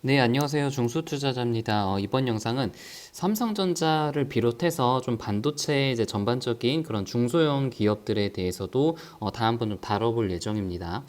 네, 안녕하세요. 중수투자자입니다. 이번 영상은 삼성전자를 비롯해서 좀 반도체 이제 전반적인 그런 중소형 기업들에 대해서도 다음번 좀 다뤄볼 예정입니다.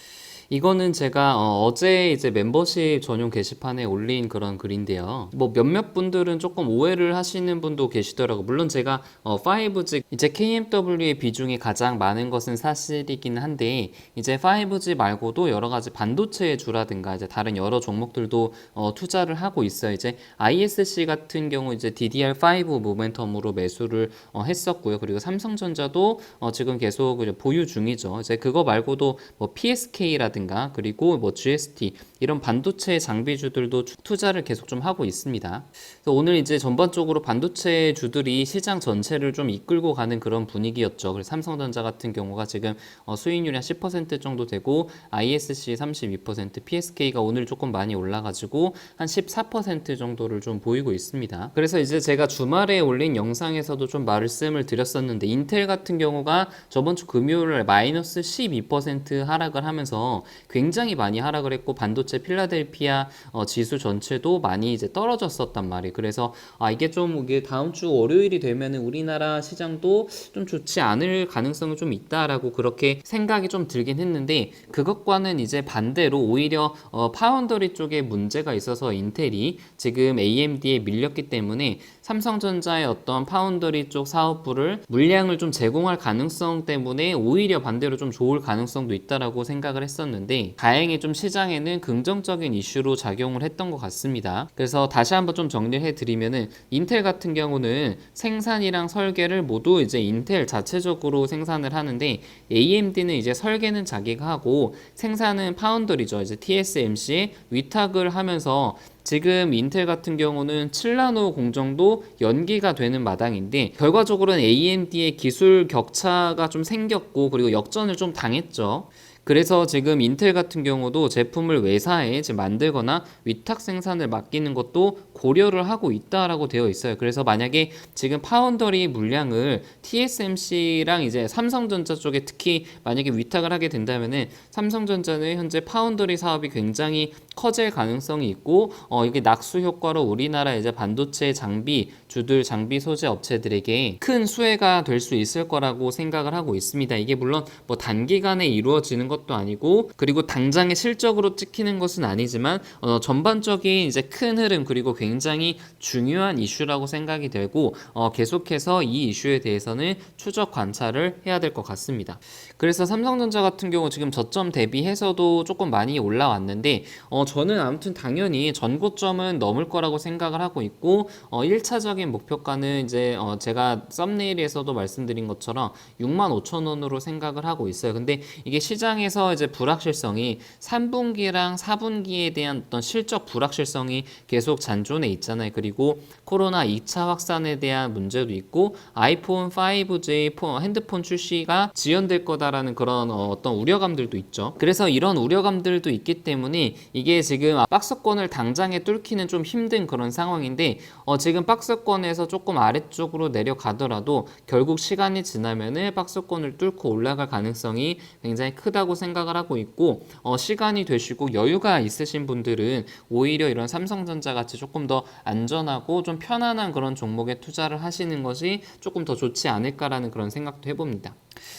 이거는 제가 제 이제 멤버십 전용 게시판에 올린 그런 글인데요. 뭐 몇몇 분들은 조금 오해를 하시는 분도 계시더라고요. 물론 제가 5G 이제 KMW의 비중이 가장 많은 것은 사실이긴 한데 이제 5G 말고도 여러 가지 반도체의 주라든가 이제 다른 여러 종목들도 투자를 하고 있어요. 이제 ISC 같은 경우 이제 DDR5 모멘텀으로 매수를 했었고요. 그리고 삼성전자도 지금 계속 이제 보유 중이죠. 이제 그거 말고도 뭐 PSK라든가 그리고 뭐 GST 이런 반도체 장비주들도 투자를 계속 좀 하고 있습니다. 그래서 오늘 이제 전반적으로 반도체 주들이 시장 전체를 좀 이끌고 가는 그런 분위기였죠. 그래서 삼성전자 같은 경우가 지금 수익률이 한 10% 정도 되고 ISC 32%, PSK가 오늘 조금 많이 올라가지고 한 14% 정도를 좀 보이고 있습니다. 그래서 이제 제가 주말에 올린 영상에서도 좀 말씀을 드렸었는데 인텔 같은 경우가 저번 주 금요일에 마이너스 12% 하락을 하면서 굉장히 많이 하락을 했고 반도체 필라델피아 지수 전체도 많이 이제 떨어졌었단 말이에요. 그래서 이게 좀 이게 다음 주 월요일이 되면은 우리나라 시장도 좀 좋지 않을 가능성이 좀 있다라고 그렇게 생각이 좀 들긴 했는데 그것과는 이제 반대로 오히려 파운더리 쪽에 문제가 있어서 인텔이 지금 AMD에 밀렸기 때문에 삼성전자의 어떤 파운더리 쪽 사업부를 물량을 좀 제공할 가능성 때문에 오히려 반대로 좀 좋을 가능성도 있다라고 생각을 했었는데 다행히 좀 시장에는 긍정적인 이슈로 작용을 했던 것 같습니다. 그래서 다시 한번 좀 정리를 해드리면은 인텔 같은 경우는 생산이랑 설계를 모두 이제 인텔 자체적으로 생산을 하는데 AMD는 이제 설계는 자기가 하고 생산은 파운더리죠. 이제 TSMC에 위탁을 하면서 지금 인텔 같은 경우는 7나노 공정도 연기가 되는 마당인데 결과적으로는 AMD의 기술 격차가 좀 생겼고 그리고 역전을 좀 당했죠. 그래서 지금 인텔 같은 경우도 제품을 외사에 지금 만들거나 위탁 생산을 맡기는 것도 고려를 하고 있다라고 되어 있어요. 그래서 만약에 지금 파운더리 물량을 TSMC랑 이제 삼성전자 쪽에 특히 만약에 위탁을 하게 된다면은 삼성전자는 현재 파운더리 사업이 굉장히 커질 가능성이 있고 이게 낙수 효과로 우리나라 이제 반도체 장비 주들 장비 소재 업체들에게 큰 수혜가 될 수 있을 거라고 생각을 하고 있습니다. 이게 물론 뭐 단기간에 이루어지는 것도 아니고 그리고 당장의 실적으로 찍히는 것은 아니지만 전반적인 이제 큰 흐름 그리고 굉장히 중요한 이슈라고 생각이 되고 계속해서 이 이슈에 대해서는 추적 관찰을 해야 될 것 같습니다. 그래서 삼성전자 같은 경우 지금 저점 대비해서도 조금 많이 올라왔는데 저는 아무튼 당연히 전고점은 넘을 거라고 생각을 하고 있고 1차적인 목표가는 이제 제가 썸네일에서도 말씀드린 것처럼 65,000원으로 생각을 하고 있어요. 근데 이게 시장에서 이제 불확실성이 3분기랑 4분기에 대한 어떤 실적 불확실성이 계속 잔존해 있잖아요. 그리고 코로나 2차 확산에 대한 문제도 있고 아이폰 5G 핸드폰 출시가 지연될 거다라는 그런 어떤 우려감들도 있죠. 그래서 이런 우려감들도 있기 때문에 이게 지금 박스권을 당장에 뚫기는 좀 힘든 그런 상황인데 지금 박스권에서 조금 아래쪽으로 내려가더라도 결국 시간이 지나면은 박스권을 뚫고 올라갈 가능성이 굉장히 크다고 생각을 하고 있고 시간이 되시고 여유가 있으신 분들은 오히려 이런 삼성전자 같이 조금 더 안전하고 좀 편안한 그런 종목에 투자를 하시는 것이 조금 더 좋지 않을까라는 그런 생각도 해봅니다.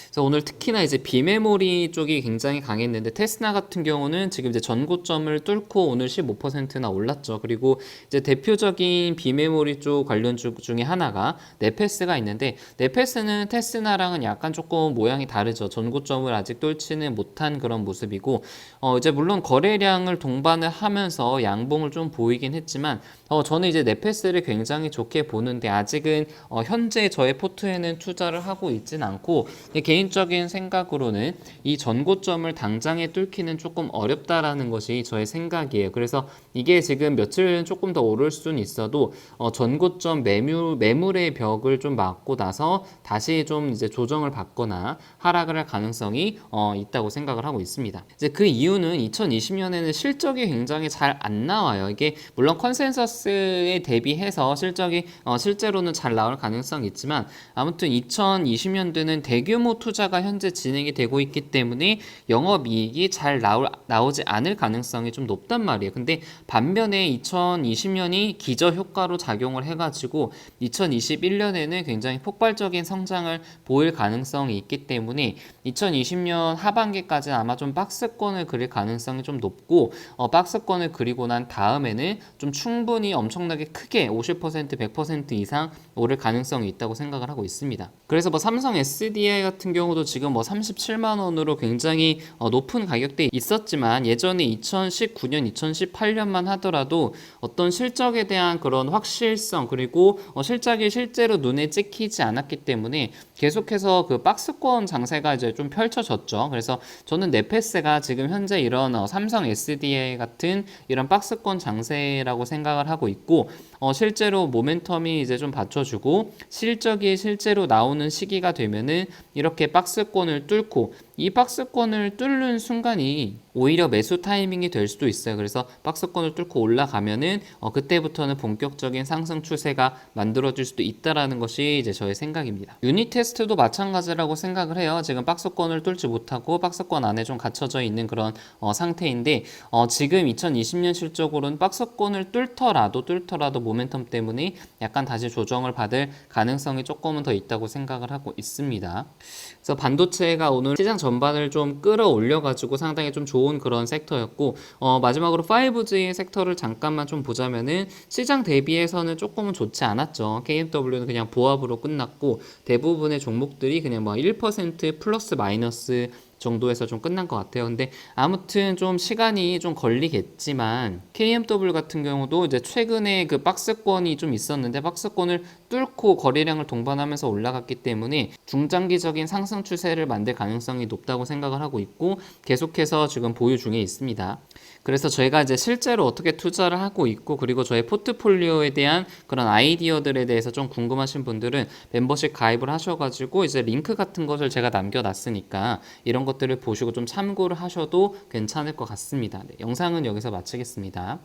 그래서 오늘 특히나 이제 비메모리 쪽이 굉장히 강했는데 테스나 같은 경우는 지금 이제 전고점을 뚫고 오늘 15%나 올랐죠. 그리고 이제 대표적인 비메모리 쪽 관련주 중에 하나가 네페스가 있는데 네페스는 테스나랑은 약간 조금 모양이 다르죠. 전고점을 아직 뚫지는 못한 그런 모습이고 이제 물론 거래량을 동반을 하면서 양봉을 좀 보이긴 했지만 저는 이제 네페스를 굉장히 좋게 보는데 아직은 현재 저의 포트에는 투자를 하고 있진 않고 개인적인 생각으로는 이 전고점을 당장에 뚫기는 조금 어렵다라는 것이 저의 생각이에요. 그래서 이게 지금 며칠은 조금 더 오를 수는 있어도 전고점 매물의 벽을 좀 막고 나서 다시 좀 이제 조정을 받거나 하락을 할 가능성이 있다고 생각을 하고 있습니다. 이제 그 이유는 2020년에는 실적이 굉장히 잘 안 나와요. 이게 물론 컨센서스에 대비해서 실적이 실제로는 잘 나올 가능성이 있지만 아무튼 2020년도는 대규모 투자 투자가 현재 진행이 되고 있기 때문에 영업이익이 잘 나오지 않을 가능성이 좀 높단 말이에요. 근데 반면에 2020년이 기저효과로 작용을 해가지고 2021년에는 굉장히 폭발적인 성장을 보일 가능성이 있기 때문에 2020년 하반기까지는 아마 좀 박스권을 그릴 가능성이 좀 높고 박스권을 그리고 난 다음에는 좀 충분히 엄청나게 크게 50% 100% 이상 오를 가능성이 있다고 생각을 하고 있습니다. 그래서 뭐 삼성 SDI 같은 경우도 지금 뭐 37만 원으로 굉장히 높은 가격대에 있었지만 예전에 2019년 2018년만 하더라도 어떤 실적에 대한 그런 확실성 그리고 실적이 실제로 눈에 찍히지 않았기 때문에 계속해서 그 박스권 장세가 이제 좀 펼쳐졌죠. 그래서 저는 네페스가 지금 현재 이런 삼성 SDI 같은 이런 박스권 장세라고 생각을 하고 있고 실제로 모멘텀이 이제 좀 받쳐주고 실적이 실제로 나오는 시기가 되면은 이렇게 박스권을 뚫고 이 박스권을 뚫는 순간이 오히려 매수 타이밍이 될 수도 있어요. 그래서 박스권을 뚫고 올라가면은 그때부터는 본격적인 상승 추세가 만들어질 수도 있다라는 것이 이제 저의 생각입니다. 유닛 테스트도 마찬가지라고 생각을 해요. 지금 박스권을 뚫지 못하고 박스권 안에 좀 갇혀져 있는 그런 상태인데 지금 2020년 실적으로는 박스권을 뚫더라도 모멘텀 때문에 약간 다시 조정을 받을 가능성이 조금은 더 있다고 생각을 하고 있습니다. 그래서 반도체가 오늘 시장 전반을 좀 끌어올려가지고 상당히 좀 좋은 그런 섹터였고 마지막으로 5G 섹터를 잠깐만 좀 보자면은 시장 대비해서는 조금은 좋지 않았죠. KMW는 그냥 보합으로 끝났고 대부분의 종목들이 그냥 뭐 1% 플러스 마이너스 정도에서 좀 끝난 것 같아요. 근데 아무튼 좀 시간이 좀 걸리겠지만 KMW 같은 경우도 이제 최근에 그 박스권이 좀 있었는데 박스권을 뚫고 거래량을 동반하면서 올라갔기 때문에 중장기적인 상승 추세를 만들 가능성이 높다고 생각을 하고 있고 계속해서 지금 보유 중에 있습니다. 그래서 저희가 이제 실제로 어떻게 투자를 하고 있고 그리고 저의 포트폴리오에 대한 그런 아이디어들에 대해서 좀 궁금하신 분들은 멤버십 가입을 하셔가지고 이제 링크 같은 것을 제가 남겨놨으니까 이런 것들을 보시고 좀 참고를 하셔도 괜찮을 것 같습니다. 네, 영상은 여기서 마치겠습니다.